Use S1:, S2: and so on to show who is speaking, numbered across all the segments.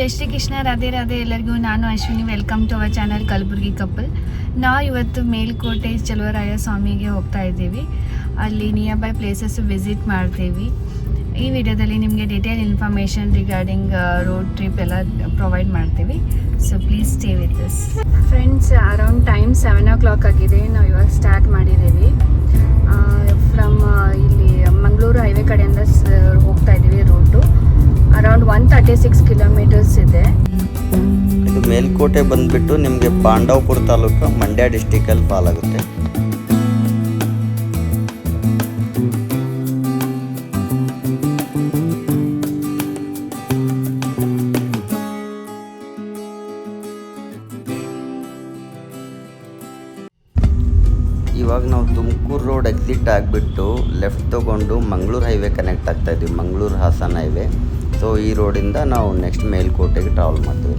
S1: ಜೈ ಶ್ರೀ ಕೃಷ್ಣ, ರಾಧೆ ರಾಧೆ ಎಲ್ಲರಿಗೂ. ನಾನು Ashwini. Welcome to our channel Kalaburagi couple. ನಾವು ಇವತ್ತು ಮೇಲ್ಕೋಟೆ ಚಲುವರಾಯ ಸ್ವಾಮಿಗೆ ಹೋಗ್ತಾ ಇದ್ದೀವಿ. ಅಲ್ಲಿ ನಿಯರ್ ಬೈ ಪ್ಲೇಸಸ್ ವಿಸಿಟ್ ಮಾಡ್ತೀವಿ. ಈ ವಿಡಿಯೋದಲ್ಲಿ ನಿಮಗೆ detail information regarding road trip ಎಲ್ಲ ಪ್ರೊವೈಡ್ ಮಾಡ್ತೀವಿ. So please stay with us. Friends, around time 7 o'clock ಆಗಿದೆ. ನಾವು ಇವಾಗ ಸ್ಟಾರ್ಟ್ ಮಾಡಿದ್ದೀವಿ. ಫ್ರಮ್ ಇಲ್ಲಿ ಮಂಗಳೂರು ಹೈವೇ ಕಡೆಯಿಂದ ಹೋಗ್ತಾ ಇದ್ದೀವಿ. ರೂಟು ಅರೌಂಡ್ 136 ಕಿಲೋಮೀಟರ್ಸ್ ಇದೆ.
S2: ಇದು ಮೇಲ್ಕೋಟೆ ಬಂದ್ಬಿಟ್ಟು ನಿಮಗೆ ಪಾಂಡವಪುರ ತಾಲೂಕು, ಮಂಡ್ಯ ಡಿಸ್ಟಿಕಲ್ಲಿ ಫಾಲ್ ಆಗುತ್ತೆ. ಇವಾಗ ನಾವು ತುಮಕೂರು ರೋಡ್ ಎಕ್ಸಿಟ್ ಆಗಿಬಿಟ್ಟು ಲೆಫ್ಟ್ ತೊಗೊಂಡು ಮಂಗಳೂರು ಹೈವೇ ಕನೆಕ್ಟ್ ಆಗ್ತಾ ಇದ್ದೀವಿ, ಮಂಗಳೂರು ಹಾಸನ ಹೈವೇ. ಸೊ ಈ ರೋಡಿಂದ ನಾವು ನೆಕ್ಸ್ಟ್ ಮೇಲ್ಕೋಟೆಗೆ ಟ್ರಾವೆಲ್ ಮಾಡ್ತೀವಿ.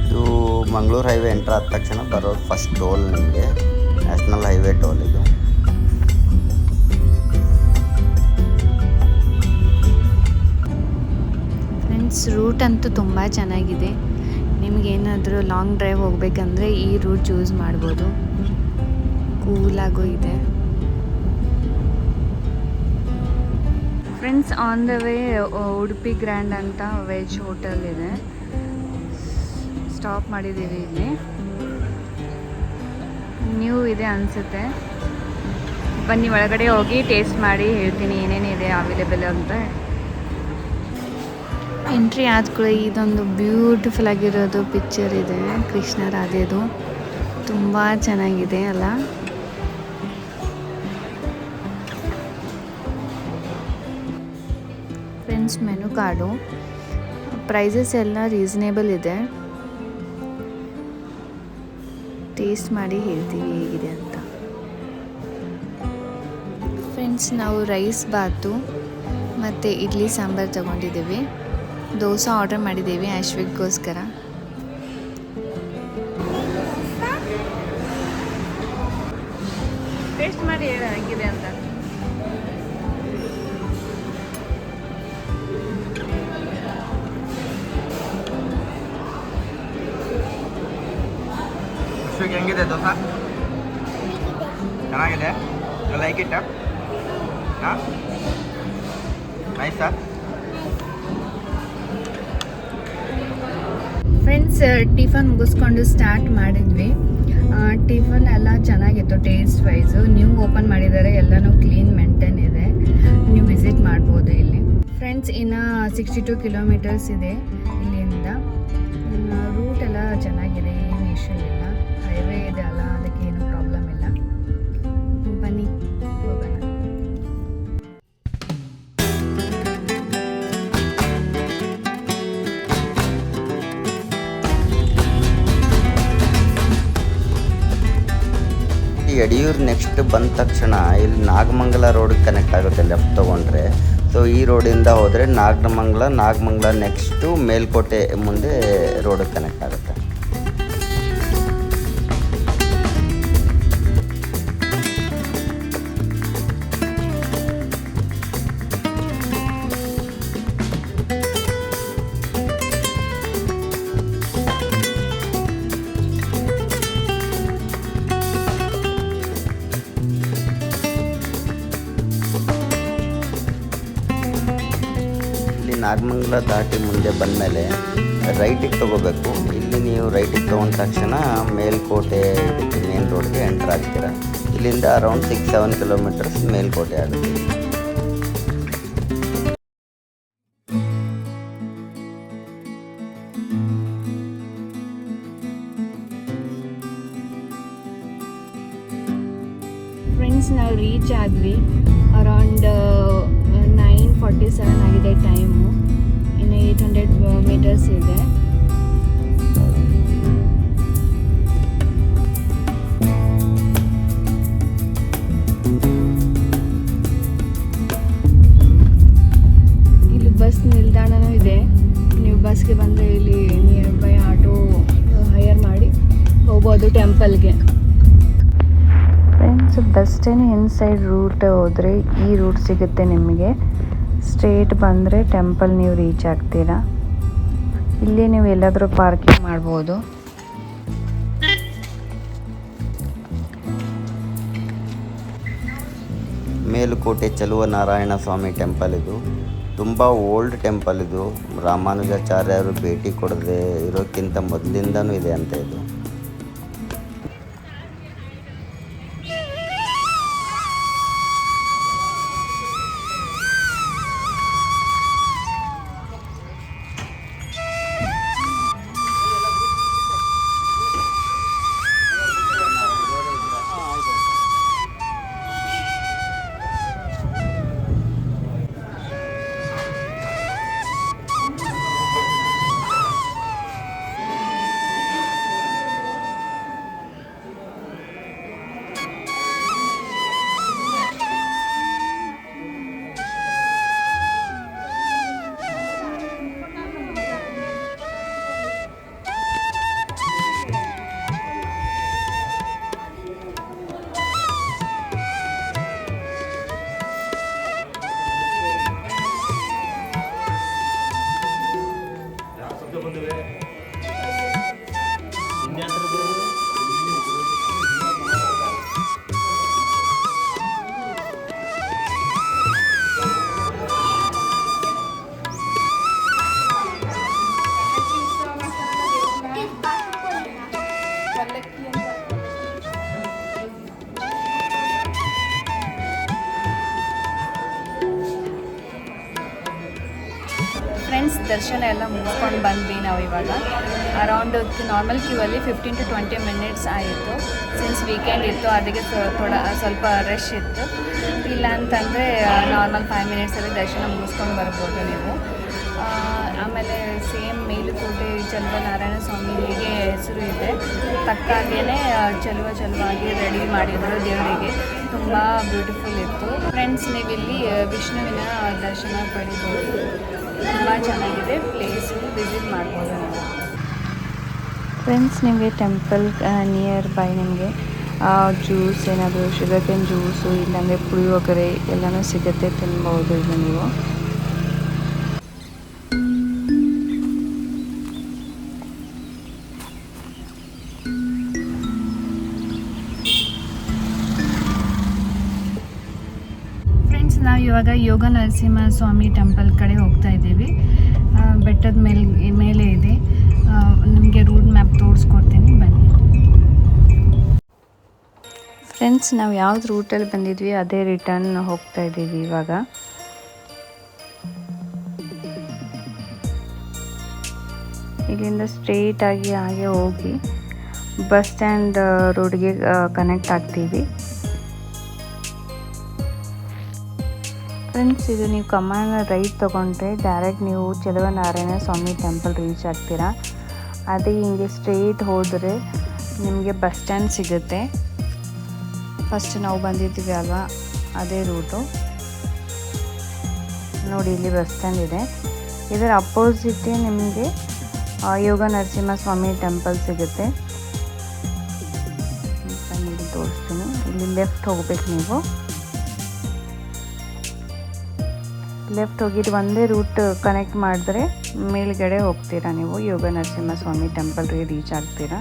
S2: ಇದು ಮಂಗಳೂರು ಹೈವೇ ಎಂಟ್ರ್ ಆದ ತಕ್ಷಣ ಬರೋದು ಫಸ್ಟ್ ಟೋಲ್, ನಿಮಗೆ ನ್ಯಾಷನಲ್ ಹೈವೇ ಟೋಲ್ ಇದು.
S1: ರೂಟ್ ಅಂತೂ ತುಂಬ ಚೆನ್ನಾಗಿದೆ. ನಿಮಗೇನಾದರೂ ಲಾಂಗ್ ಡ್ರೈವ್ ಹೋಗ್ಬೇಕಂದ್ರೆ ಈ ರೂಟ್ ಚೂಸ್ ಮಾಡ್ಬೋದು. ಕೂಲಾಗೂ ಇದೆ. Friends, on the way Udupi grand ಅಂತ ವೆಜ್ ಹೋಟೆಲ್ ಇದೆ. ಸ್ಟಾಪ್ ಮಾಡಿದ್ದೀವಿ. ಇಲ್ಲಿ ನ್ಯೂ ಇದೆ ಅನಿಸುತ್ತೆ. ಬನ್ನಿ ಒಳಗಡೆ ಹೋಗಿ ಟೇಸ್ಟ್ ಮಾಡಿ ಹೇಳ್ತೀನಿ ಏನೇನಿದೆ ಅವೈಲೇಬಲ್ ಅಂತ. ಎಂಟ್ರಿ ಆದ್ಕೂಡ ಇದೊಂದು ಬ್ಯೂಟಿಫುಲ್ ಆಗಿರೋದು ಪಿಕ್ಚರ್ ಇದೆ, ಕೃಷ್ಣ ರಾಧೆದು. ತುಂಬ ಚೆನ್ನಾಗಿದೆ ಅಲ್ಲ. ಫ್ರೆಂಡ್ಸ್, ಮೆನು ಕಾರ್ಡು, ಪ್ರೈಸಸ್ ಎಲ್ಲ ರೀಸನೇಬಲ್ ಇದೆ. ಟೇಸ್ಟ್ ಮಾಡಿ ಹೇಳ್ತೀವಿ ಹೇಗಿದೆ ಅಂತ. ಫ್ರೆಂಡ್ಸ್, ನಾವು ರೈಸ್ ಬಾತು ಮತ್ತು ಇಡ್ಲಿ ಸಾಂಬಾರು ತಗೊಂಡಿದ್ದೀವಿ. ದೋಸೆ ಆರ್ಡರ್ ಮಾಡಿದ್ದೀವಿ ಅಶ್ವಿಕ್ಗೋಸ್ಕರ. ಟೇಸ್ಟ್ ಮಾಡಿ ಹೇಗಿದೆ ಅಂತ.
S2: ಹೆಂಗಿದೆ ದೋಸೆ? ಚೆನ್ನಾಗಿದೆ. Like it. ನೈಸಾ?
S1: ಫ್ರೆಂಡ್ಸ್, ಟಿಫನ್ ಮುಗಿಸ್ಕೊಂಡು ಸ್ಟಾರ್ಟ್ ಮಾಡಿದ್ವಿ. ಟಿಫನ್ ಎಲ್ಲ ಚೆನ್ನಾಗಿತ್ತು ಟೇಸ್ಟ್ ವೈಸು. ನ್ಯೂ ಓಪನ್ ಮಾಡಿದ್ದಾರೆ, ಎಲ್ಲನೂ ಕ್ಲೀನ್ ಮೇಂಟೈನ್ ಇದೆ. ನೀವು ವಿಸಿಟ್ ಮಾಡ್ಬೋದು ಇಲ್ಲಿ. ಫ್ರೆಂಡ್ಸ್, ಇನ್ನು 62 ಕಿಲೋಮೀಟರ್ಸ್ ಇದೆ ಇಲ್ಲಿಂದ. ರೂಟ್ ಎಲ್ಲ ಚೆನ್ನಾಗಿದೆ, ಏನು ಇಶ್ಯೂ ಇಲ್ಲ. ಹೈವೇ ಇದೆ ಅಲ್ಲ, ಅದಕ್ಕೆ ಏನು ಪ್ರಾಬ್ಲಮ್ ಇಲ್ಲ. ಬನ್ನಿ ಹೋಗೋಣ.
S2: ಯಡಿಯೂರು ನೆಕ್ಸ್ಟ್ ಬಂದ ತಕ್ಷಣ ಇಲ್ಲಿ ನಾಗಮಂಗಲ ರೋಡ್ಗೆ ಕನೆಕ್ಟ್ ಆಗುತ್ತೆ ಲೆಫ್ಟ್ ತೊಗೊಂಡ್ರೆ. ಸೊ ಈ ರೋಡಿಂದ ಹೋದರೆ ನಾಗಮಂಗಲ ನೆಕ್ಸ್ಟು ಮೇಲ್ಕೋಟೆ ಮುಂದೆ ರೋಡಿಗೆ ಕನೆಕ್ಟ್ ಆಗುತ್ತೆ. ನಾಗಮಂಗಲ ದಾಟಿ ಮುಂದೆ ಬಂದಮೇಲೆ ರೈಟಿಗೆ ತೊಗೋಬೇಕು. ಇಲ್ಲಿ ನೀವು ರೈಟಿಗೆ ತೊಗೊಂಡ ತಕ್ಷಣ ಮೇಲ್ಕೋಟೆ ಇದಕ್ಕೆ ಮೇನ್ ರೋಡ್ಗೆ ಎಂಟ್ರ್ ಆಗ್ತೀರ. ಇಲ್ಲಿಂದ ಅರೌಂಡ್ 6-7 ಕಿಲೋಮೀಟರ್ಸ್ ಮೇಲ್ಕೋಟೆ ಆಗುತ್ತೆ.
S1: ಫ್ರೆಂಡ್ಸ್, ನಾವು ರೀಚ್ ಆದ್ವಿ. ಅರೌಂಡ್ 9:47 ಆಗಿದೆ ಟೈಮು. ಇನ್ನು 800 ಮೀಟರ್ಸ್ ಇದೆ. ಇಲ್ಲಿ ಬಸ್ ನಿಲ್ದಾಣನೂ ಇದೆ. ನೀವು ಬಸ್ಗೆ ಬಂದರೆ ಇಲ್ಲಿ ನಿಯರ್ ಬೈ ಆಟೋ ಹೈಯರ್ ಮಾಡಿ ಹೋಗ್ಬೋದು ಟೆಂಪಲ್ಗೆ. Friends, friends bus stand inside route ಹೋದರೆ ಈ ರೂಟ್ ಸಿಗುತ್ತೆ ನಿಮಗೆ. ಸ್ಟ್ರೇಟ್ ಬಂದರೆ ಟೆಂಪಲ್ ನೀವು ರೀಚ್ ಆಗ್ತೀರಾ. ಇಲ್ಲಿ ನೀವು ಎಲ್ಲಾದರೂ ಪಾರ್ಕಿಂಗ್ ಮಾಡ್ಬೋದು.
S2: ಮೇಲುಕೋಟೆ ಚಲುವನಾರಾಯಣ ಸ್ವಾಮಿ ಟೆಂಪಲ್ ಇದು. ತುಂಬ ಓಲ್ಡ್ ಟೆಂಪಲ್ ಇದು. ರಾಮಾನುಜಾಚಾರ್ಯರು ಭೇಟಿ ಕೊಡದೆ ಇರೋಕ್ಕಿಂತ ಮೊದಲಿಂದನೂ ಇದೆ ಅಂತ ಇದು.
S1: ಫ್ರೆಂಡ್ಸ್ ದರ್ಶನ ಎಲ್ಲ ಮುಗಿಸ್ಕೊಂಡು ಬಂದ್ವಿ ನಾವು ಇವಾಗ. ಅರೌಂಡ್ ನಾರ್ಮಲ್ ಕ್ಯೂವಲ್ಲಿ 15 to 20 ಮಿನಿಟ್ಸ್ ಆಯಿತು. ಸಿನ್ಸ್ ವೀಕೆಂಡ್ ಇತ್ತು ಅದಕ್ಕೆ ಸ್ವಲ್ಪ ರಶ್ ಇತ್ತು. ಇಲ್ಲ ಅಂತಂದರೆ ನಾರ್ಮಲ್ 5 ಮಿನಿಟ್ಸಲ್ಲಿ ದರ್ಶನ ಮುಗಿಸ್ಕೊಂಡು ಬರ್ಬೋದು ನೀವು. ಆಮೇಲೆ ಸೇಮ್ ಮೇಲುಕೋಟೆ ಚಲುವನಾರಾಯಣ ಸ್ವಾಮಿಗೆ ಹೆಸರು ಇದೆ. ತಕ್ಕಾಗೇ ಚಲುವಾಗಿ ರೆಡಿ ಮಾಡಿದರು ದೇವರಿಗೆ. ತುಂಬ ಬ್ಯೂಟಿಫುಲ್ ಇತ್ತು. ಫ್ರೆಂಡ್ಸ್ ನೀವಿಲ್ಲಿ ವಿಷ್ಣುವಿನ ದರ್ಶನ ಪಡಿಬೋದು. ತುಂಬ ಚೆನ್ನಾಗಿದೆ ಪ್ಲೇಸು, ವಿಸಿಟ್ ಮಾಡ್ಬೋದು ನಾವು. ಫ್ರೆಂಡ್ಸ್ ನಿಮಗೆ ಟೆಂಪಲ್ ನಿಯರ್ ಬೈ ನಿಮಗೆ ಜ್ಯೂಸ್ ಏನಾದರೂ ಶುಗರ್ಕೇನ್ ಜ್ಯೂಸು ಇಲ್ಲಾಂದರೆ ಪುಳಿಯೋಗರೆ ಎಲ್ಲನೂ ಸಿಗುತ್ತೆ, ತಿನ್ಬೋದು ಇದು ನೀವು. ನಾವು ಇವಾಗ ಯೋಗ ನರಸಿಂಹ ಸ್ವಾಮಿ ಟೆಂಪಲ್ ಕಡೆ ಹೋಗ್ತಾ ಇದ್ದೀವಿ. ಬೆಟ್ಟದ ಮೇಲೆ ಇದೆ. ನಿಮಗೆ ರೂಟ್ ಮ್ಯಾಪ್ ತೋರಿಸ್ಕೊಡ್ತೀನಿ, ಬನ್ನಿ. ಫ್ರೆಂಡ್ಸ್ ನಾವು ಯಾವ್ದು ರೂಟಲ್ಲಿ ಬಂದಿದ್ವಿ ಅದೇ ರಿಟರ್ನ್ ಹೋಗ್ತಾ ಇದ್ದೀವಿ ಇವಾಗ. ಇಲ್ಲಿಂದ ಸ್ಟ್ರೇಟಾಗಿ ಹಾಗೆ ಹೋಗಿ ಬಸ್ ಸ್ಟ್ಯಾಂಡ್ ರೋಡ್ಗೆ ಕನೆಕ್ಟ್ ಆಗ್ತೀವಿ. ಫ್ರೆಂಡ್ಸ್ ಇದು ನೀವು ಕಮಾನ ರೈಟ್ ತೊಗೊಂಡ್ರೆ ಡೈರೆಕ್ಟ್ ನೀವು ಚಲುವನಾರಾಯಣ ಸ್ವಾಮಿ ಟೆಂಪಲ್ ರೀಚ್ ಆಗ್ತೀರಾ. ಅದೇ ಹಿಂಗೆ ಸ್ಟ್ರೇಟ್ ಹೋದರೆ ನಿಮಗೆ ಬಸ್ ಸ್ಟ್ಯಾಂಡ್ ಸಿಗುತ್ತೆ. ಫಸ್ಟ್ ನಾವು ಬಂದಿದ್ದೀವಿ ಅಲ್ವಾ, ಅದೇ ರೂಟು. ನೋಡಿ ಇಲ್ಲಿ ಬಸ್ ಸ್ಟ್ಯಾಂಡ್ ಇದೆ. ಇದರ ಅಪೋಸಿಟೇ ನಿಮಗೆ ಯೋಗ ನರಸಿಂಹ ಸ್ವಾಮಿ ಟೆಂಪಲ್ ಸಿಗುತ್ತೆ. ಇಲ್ಲಿ ತೋರಿಸ್ತೀನಿ. ಇಲ್ಲಿ ಲೆಫ್ಟ್ ಹೋಗ್ಬೇಕು ನೀವು. ಲೆಫ್ಟ್ ಹೋಗಿದ್ದು ಒಂದೇ ರೂಟ್ ಕನೆಕ್ಟ್ ಮಾಡಿದ್ರೆ ಮೇಲ್ಗಡೆ ಹೋಗ್ತೀರಾ ನೀವು. ಯೋಗ ನರಸಿಂಹ ಸ್ವಾಮಿ ಟೆಂಪಲ್ಗೆ ರೀಚ್ ಆಗ್ತೀರಾ.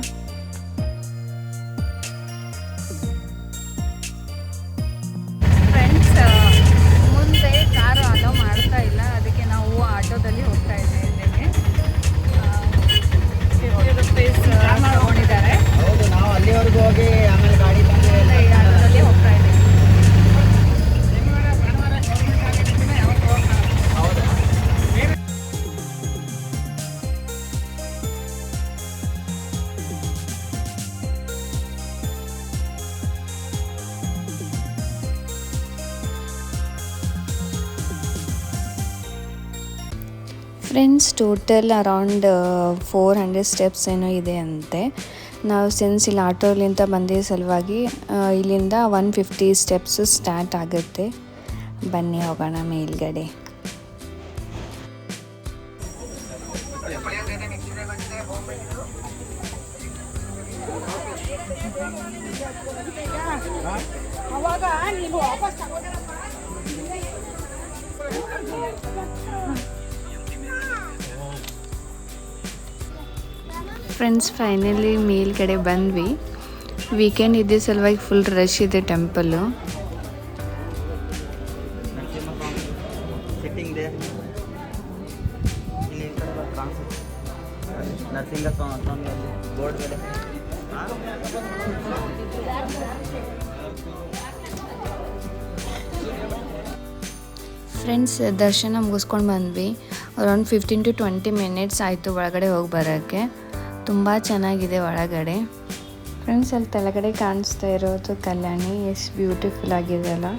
S1: ಫ್ರೆಂಡ್ಸ್ ಮುಂದೆ ಕಾರು ಅಲೋ ಮಾಡ್ತಾ ಇಲ್ಲ, ಅದಕ್ಕೆ ನಾವು ಆಟೋದಲ್ಲಿ ಹೋಗ್ತಾ ಇದ್ದೇವೆ. 50 ರೂಪೀಸ್ ತಗೊಂಡಿದ್ದಾರೆ.
S2: ಹೌದು, ನಾವು ಅಲ್ಲಿವರೆಗೂ ಹೋಗಿ ಆಮೇಲೆ ಗಾಡಿ
S1: ಆಟೋದಲ್ಲಿ ಹೋಗ್ತಾ ಇದ್ದೀವಿ. ಫ್ರೆಂಡ್ಸ್ ಟೋಟಲ್ ಅರೌಂಡ್ 400 ಸ್ಟೆಪ್ಸ್ ಏನೋ ಇದೆ ಅಂತೆ. ನಾವು ಸಿನ್ಸ್ ಇಲ್ಲಿ ಆಟೋಲಿಂದ ಬಂದಿದ್ದ ಸಲುವಾಗಿ ಇಲ್ಲಿಂದ 150 ಸ್ಟೆಪ್ಸು ಸ್ಟಾರ್ಟ್ ಆಗುತ್ತೆ. ಬನ್ನಿ ಹೋಗೋಣ ಮೇಲ್ಗಡೆ. ಫ್ರೆಂಡ್ಸ್, ಫೈನಲಿ ಮೇಲ್ಗಡೆ ಬಂದ್ವಿ. ವೀಕೆಂಡ್ ಇದ್ದ ಸಲುವಾಗಿ ಫುಲ್ ರಶ್ ಇದೆ ಟೆಂಪಲ್ಲು. ಫ್ರೆಂಡ್ಸ್, ದರ್ಶನ ಮುಗಿಸ್ಕೊಂಡು ಬಂದ್ವಿ. ಅರೌಂಡ್ 15 to 20 ಮಿನಿಟ್ಸ್ ಆಯಿತು ಒಳಗಡೆ ಹೋಗಿ ಬರೋಕ್ಕೆ. ತುಂಬ ಚೆನ್ನಾಗಿದೆ ಒಳಗಡೆ. ಫ್ರೆಂಡ್ಸ್, ಅಲ್ಲಿ ಕೆಳಗಡೆ ಕಾಣಿಸ್ತಾ ಇರೋದು ಕಲ್ಯಾಣಿ. ಎಷ್ಟು ಬ್ಯೂಟಿಫುಲ್ ಆಗಿದೆ ಅಲ್ಲ.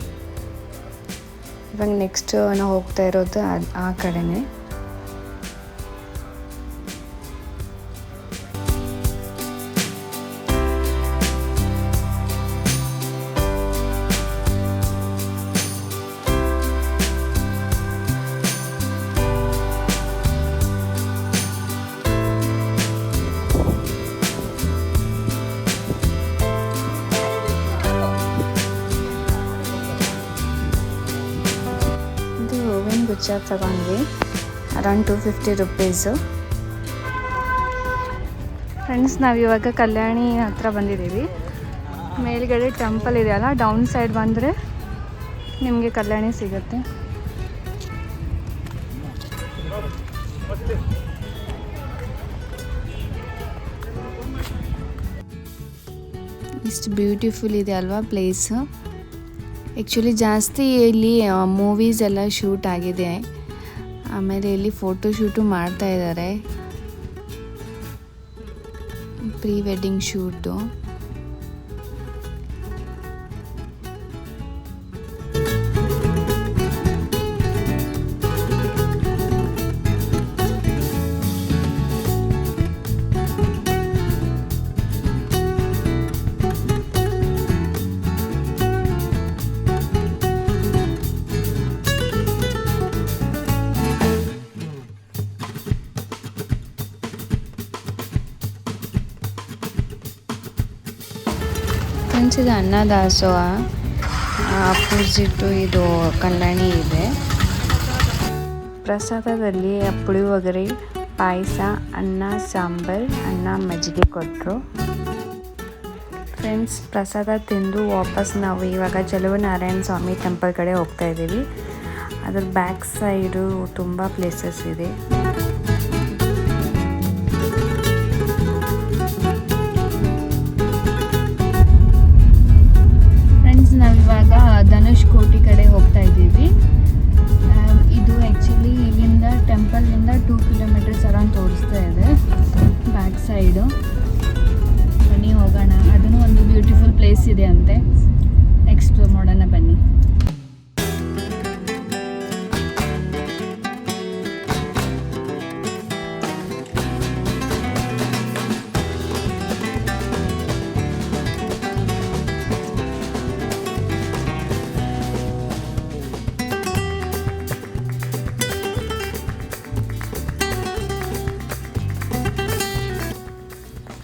S1: ಇವಾಗ ನೆಕ್ಸ್ಟ್ ನಾವು ಹೋಗ್ತಾ ಇರೋದು ಆ ಕಡೆನೇ. ಗುಚ್ಚ ತಗೊಂಡ್ವಿ. Around 250 rupees. ಫ್ರೆಂಡ್ಸ್, ನಾವಿವಾಗ ಕಲ್ಯಾಣಿ ಹತ್ರ ಬಂದಿದ್ದೀವಿ. ಮೇಲ್ಗಡೆ ಟೆಂಪಲ್ ಇದೆಯಲ್ಲ, ಡೌನ್ ಸೈಡ್ ಬಂದರೆ ನಿಮಗೆ ಕಲ್ಯಾಣಿ ಸಿಗುತ್ತೆ. ಇಷ್ಟು ಬ್ಯೂಟಿಫುಲ್ ಇದೆ ಅಲ್ವಾ ಪ್ಲೇಸು. ಆ್ಯಕ್ಚುಲಿ ಜಾಸ್ತಿ ಇಲ್ಲಿ ಮೂವೀಸ್ ಎಲ್ಲ ಶೂಟ್ ಆಗಿದೆ. ಆಮೇಲೆ ಇಲ್ಲಿ ಫೋಟೋ ಶೂಟು ಮಾಡ್ತಾ ಇದ್ದಾರೆ, ಪ್ರೀ ವೆಡ್ಡಿಂಗ್ ಶೂಟು. ಫ್ರೆಂಡ್ಸ್, ಇದು ಅನ್ನದಾಸೋಹ. ಅಪೋಸಿಟ್ಟು ಇದು ಕಲ್ಯಾಣಿ ಇದೆ. ಪ್ರಸಾದದಲ್ಲಿ ಪುಳಿಯೋಗರೆ, ಪಾಯಸ, ಅನ್ನ ಸಾಂಬಾರ್, ಅನ್ನ ಮಜ್ಜಿಗೆ ಕೊಟ್ಟರು. ಫ್ರೆಂಡ್ಸ್, ಪ್ರಸಾದ ತಿಂದು ವಾಪಸ್ ನಾವು ಇವಾಗ ಚಲುವನಾರಾಯಣ ಸ್ವಾಮಿ ಟೆಂಪಲ್ ಕಡೆ ಹೋಗ್ತಾ ಇದ್ದೀವಿ. ಅದ್ರ ಬ್ಯಾಕ್ ಸೈಡು ತುಂಬ ಪ್ಲೇಸಸ್ ಇದೆ. ನಾವಿವಾಗ ಧನುಷ್ಕೋಟಿ ಕಡೆ ಹೋಗ್ತಾ ಇದ್ದೀವಿ. ಇದು ಆ್ಯಕ್ಚುಲಿ ಇಲ್ಲಿಂದ ಟೆಂಪಲ್ನಿಂದ 2 ಕಿಲೋಮೀಟರ್ಸ್ ಅರೌಂಡ್ ತೋರಿಸ್ತಾ ಇದೆ ಬ್ಯಾಕ್ ಸೈಡು. ಬನ್ನಿ ಹೋಗೋಣ. ಅದನ್ನು ಒಂದು ಬ್ಯೂಟಿಫುಲ್ ಪ್ಲೇಸ್ ಇದೆ ಅಂತೆ, ಎಕ್ಸ್ಪ್ಲೋರ್ ಮಾಡೋಣ ಬನ್ನಿ.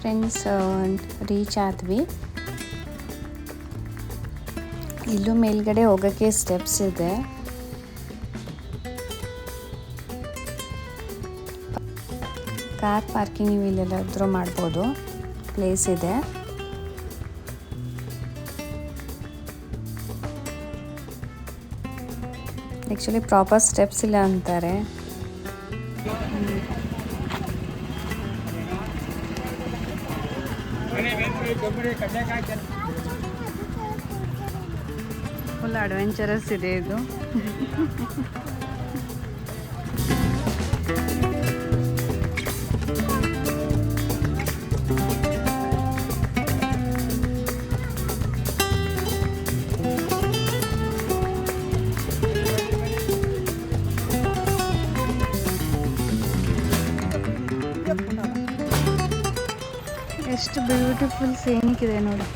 S1: ಫ್ರೆಂಡ್ಸ್, ರೀಚ್ ಆದ್ವಿ. ಇಲ್ಲೂ ಮೇಲ್ಗಡೆ ಹೋಗೋಕ್ಕೆ ಸ್ಟೆಪ್ಸ್ ಇದೆ. ಕಾರ್ ಪಾರ್ಕಿಂಗ್ ನೀವು ಇಲ್ಲೆಲ್ಲಾದ್ರೂ ಮಾಡ್ಬೋದು, ಪ್ಲೇಸ್ ಇದೆ. ಆ್ಯಕ್ಚುಲಿ ಪ್ರಾಪರ್ ಸ್ಟೆಪ್ಸ್ ಇಲ್ಲ ಅಂತಾರೆ. ಫುಲ್ ಅಡ್ವೆಂಚರಸ್ ಇದೆ ಇದು. ಎಷ್ಟು ಬ್ಯೂಟಿಫುಲ್ ಸೀನಿಕ್ ಇದೆ ನೋಡಿ.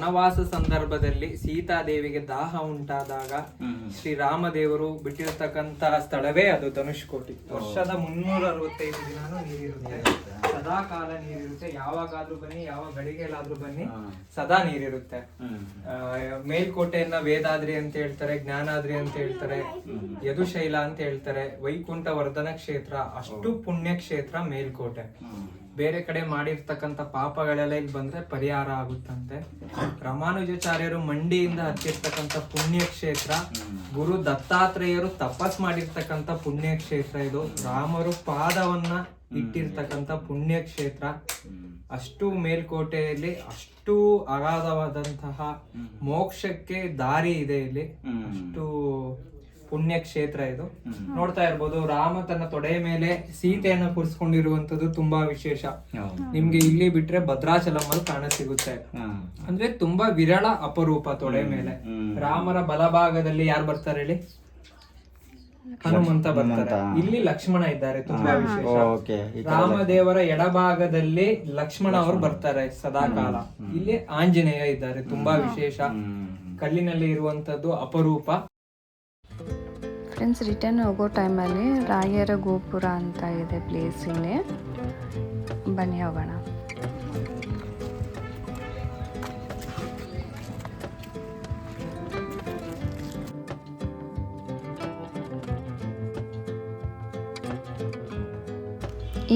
S3: ವನವಾಸ ಸಂದರ್ಭದಲ್ಲಿ ಸೀತಾದೇವಿಗೆ ದಾಹ ಉಂಟಾದಾಗ ಶ್ರೀರಾಮದೇವರು ಬಿಟ್ಟಿರ್ತಕ್ಕಂತ ಸ್ಥಳವೇ ಅದು ಧನುಷ್ಕೋಟಿ. ವರ್ಷದ 365 ದಿನಾನು ನೀರಿರುತ್ತೆ, ಸದಾ ಕಾಲ ನೀರಿರುತ್ತೆ. ಯಾವಾಗಾದ್ರೂ ಬನ್ನಿ, ಯಾವ ಗಳಿಗೆಲಾದ್ರೂ ಬನ್ನಿ, ಸದಾ ನೀರಿರುತ್ತೆ. ಮೇಲ್ಕೋಟೆಯನ್ನ ವೇದಾದ್ರಿ ಅಂತ ಹೇಳ್ತಾರೆ, ಜ್ಞಾನಾದ್ರಿ ಅಂತ ಹೇಳ್ತಾರೆ, ಯದುಶೈಲ ಅಂತ ಹೇಳ್ತಾರೆ, ವೈಕುಂಠ ವರ್ಧನ ಕ್ಷೇತ್ರ. ಅಷ್ಟು ಪುಣ್ಯ ಕ್ಷೇತ್ರ ಮೇಲ್ಕೋಟೆ. ಬೇರೆ ಕಡೆ ಮಾಡಿರ್ತಕ್ಕಂಥ ಪಾಪಗಳೆಲ್ಲ ಇಲ್ಲಿ ಬಂದ್ರೆ ಪರಿಹಾರ ಆಗುತ್ತಂತೆ. ರಾಮಾನುಜಾಚಾರ್ಯರು ಮಂಡಿಯಿಂದ ಹತ್ತಿರ್ತಕ್ಕಂಥ ಪುಣ್ಯ ಕ್ಷೇತ್ರ. ಗುರು ದತ್ತಾತ್ರೇಯರು ತಪಸ್ ಮಾಡಿರ್ತಕ್ಕಂಥ ಪುಣ್ಯ ಕ್ಷೇತ್ರ ಇದು. ರಾಮರು ಪಾದವನ್ನ ಇಟ್ಟಿರ್ತಕ್ಕಂಥ ಪುಣ್ಯ ಕ್ಷೇತ್ರ. ಅಷ್ಟು ಮೇಲ್ಕೋಟೆಯಲ್ಲಿ ಅಷ್ಟು ಅಗಾಧವಾದಂತಹ ಮೋಕ್ಷಕ್ಕೆ ದಾರಿ ಇದೆ ಇಲ್ಲಿ. ಅಷ್ಟು ಪುಣ್ಯ ಕ್ಷೇತ್ರ ಇದು. ನೋಡ್ತಾ ಇರ್ಬೋದು, ರಾಮ ತನ್ನ ತೊಡೆಯ ಮೇಲೆ ಸೀತೆಯನ್ನ ಕೂರಿಸ್ಕೊಂಡಿರುವಂತದ್ದು ತುಂಬಾ ವಿಶೇಷ. ನಿಮ್ಗೆ ಇಲ್ಲಿ ಬಿಟ್ರೆ ಭದ್ರಾಚಲಂ ಕಾಣ ಸಿಗುತ್ತೆ. ಅಂದ್ರೆ ತುಂಬಾ ವಿರಳ, ಅಪರೂಪ. ತೊಡೆ ಮೇಲೆ ರಾಮರ ಬಲಭಾಗದಲ್ಲಿ ಯಾರು ಬರ್ತಾರೆ ಹೇಳಿ? ಹನುಮಂತ ಬರ್ತಾರೆ. ಇಲ್ಲಿ ಲಕ್ಷ್ಮಣ ಇದ್ದಾರೆ, ತುಂಬಾ ವಿಶೇಷ. ರಾಮದೇವರ ಎಡಭಾಗದಲ್ಲಿ ಲಕ್ಷ್ಮಣ ಅವರು ಬರ್ತಾರೆ ಸದಾಕಾಲ. ಇಲ್ಲಿ ಆಂಜನೇಯ ಇದ್ದಾರೆ, ತುಂಬಾ ವಿಶೇಷ. ಕಲ್ಲಿನಲ್ಲಿ ಇರುವಂತದ್ದು ಅಪರೂಪ.
S1: ಫ್ರೆಂಡ್ಸ್, ರಿಟರ್ನ್ ಹೋಗೋ ಟೈಮಲ್ಲಿ ರಾಯರ ಗೋಪುರ ಅಂತ ಇದೆ ಪ್ಲೇಸ್. ಇಲ್ಲಿ ಬನ್ನಿ ಹೋಗೋಣ.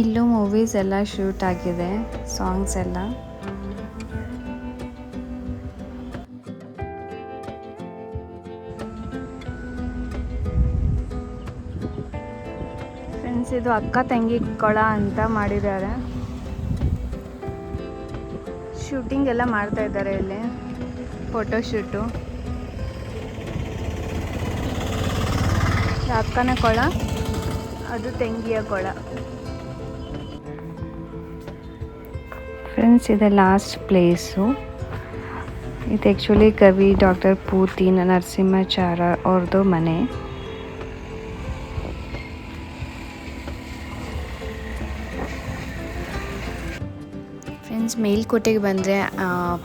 S1: ಇಲ್ಲೂ ಮೂವೀಸ್ ಎಲ್ಲ ಶೂಟ್ ಆಗಿದೆ, ಸಾಂಗ್ಸ್ ಎಲ್ಲ. ಫ್ರೆಂಡ್ಸ್, ಇದು ಅಕ್ಕ ತಂಗಿ ಕೊಳ ಅಂತ ಮಾಡಿದ್ದಾರೆ. ಶೂಟಿಂಗ್ ಎಲ್ಲ ಮಾಡ್ತಾ ಇದ್ದಾರೆ ಇಲ್ಲಿ, ಫೋಟೋ ಶೂಟು. ಅಕ್ಕನ ಕೊಳ, ಅದು ತಂಗಿಯ ಕೊಳ. ಫ್ರೆಂಡ್ಸ್, ಇದು ಲಾಸ್ಟ್ ಪ್ಲೇಸು. ಇದು ಆ್ಯಕ್ಚುಲಿ ಕವಿ ಡಾಕ್ಟರ್ ಪೂತಿ ನರಸಿಂಹಾಚಾರ್ಯ ಅವ್ರದ್ದು ಮನೆ. ಫ್ರೆಂಡ್ಸ್, ಮೇಲ್ಕೋಟೆಗೆ ಬಂದರೆ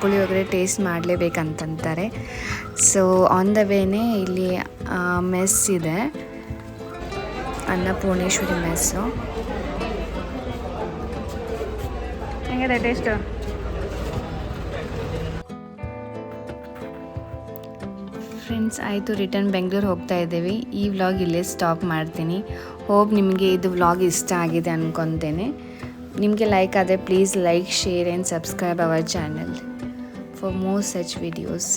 S1: ಪುಳಿಯೋಗರೆ ಟೇಸ್ಟ್ ಮಾಡಲೇಬೇಕಂತಂತಾರೆ. ಸೊ ಆನ್ ದ ವೇನೇ ಇಲ್ಲಿ ಮೆಸ್ ಇದೆ, ಅನ್ನಪೂರ್ಣೇಶ್ವರಿ ಮೆಸ್ಸು. ಹೆಂಗಿದೆ ಟೇಸ್ಟು? ಫ್ರೆಂಡ್ಸ್, ಆಯಿತು, ರಿಟರ್ನ್ ಬೆಂಗಳೂರು ಹೋಗ್ತಾ ಇದ್ದೀವಿ. ಈ ವ್ಲಾಗ್ ಇಲ್ಲೇ ಸ್ಟಾಪ್ ಮಾಡ್ತೀನಿ. ಹೋಪ್ ನಿಮಗೆ ಇದು ವ್ಲಾಗ್ ಇಷ್ಟ ಆಗಿದೆ ಅನ್ಕೊತೇನೆ. ನಿಮಗೆ ಲೈಕ್ ಆದರೆ please like, share and subscribe our channel for more such videos.